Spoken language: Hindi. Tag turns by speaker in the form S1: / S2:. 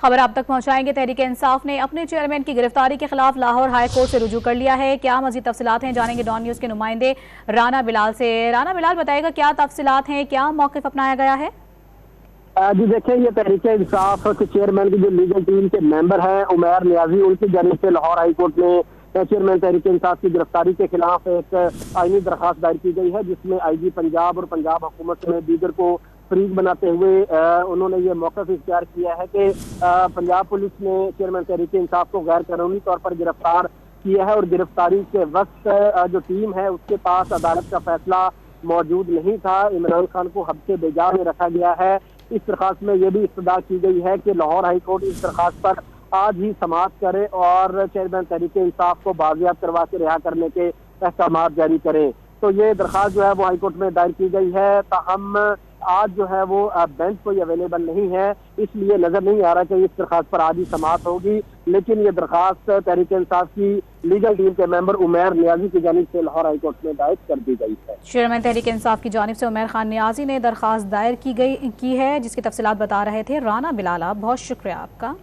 S1: खबर आप तक पहुंचाएंगे। तहरीक इंसाफ ने अपने चेयरमैन की गिरफ्तारी के खिलाफ लाहौर हाई कोर्ट से रुजू कर लिया है। क्या मजीद तफसीलात हैं, जानेंगे डॉन न्यूज के नुमाइंदे राना बिलाल से। राना बिलाल, बताएगा क्या तफसीलात हैं, क्या मौकिफ अपनाया गया है?
S2: जी देखिए, ये तहरीक इंसाफ के चेयरमैन की जो लीगल टीम के मेंबर हैं उमैर नियाजी, उनकी जानिब से लाहौर हाई कोर्ट में चेयरमैन तहरीक इंसाफ की गिरफ्तारी के खिलाफ एक आईनी दरखास्त दायर की गई है, जिसमें IG पंजाब और पंजाब हुकूमत में दीगर को फरीक बनाते हुए उन्होंने ये मौक़िफ़ इख्तियार किया है कि पंजाब पुलिस ने चेयरमैन तहरीक इंसाफ को गैर कानूनी तौर पर गिरफ्तार किया है और गिरफ्तारी के वक्त जो टीम है उसके पास अदालत का फैसला मौजूद नहीं था। इमरान खान को हब्से बेजा में रखा गया है। इस दरखास्त में यह भी इस्तदा की गई है कि लाहौर हाई कोर्ट इस दरखास्त पर आज ही समाअत करे और चेयरमैन तहरीक इंसाफ को बाजियाब करवा के रिहा करने के अहकाम जारी करें। तो ये दरखास्त जो है वो हाई कोर्ट में दायर की गई है। ताहम आज जो है वो बेंच कोई अवेलेबल नहीं है, इसलिए नजर नहीं आ रहा कि इस दरखास्त पर आज ही समाअत होगी। लेकिन ये दरखास्त तहरीक इंसाफ की लीगल टीम के मेंबर उमैर नियाजी की जानिब से लाहौर हाई कोर्ट में दायर कर दी गई है।
S1: चेयरमैन तहरीक इंसाफ की जानिब से उमैर खान नियाजी ने दरखास्त दायर की है, जिसकी तफसीलात बता रहे थे राना बिलाल। बहुत शुक्रिया आपका।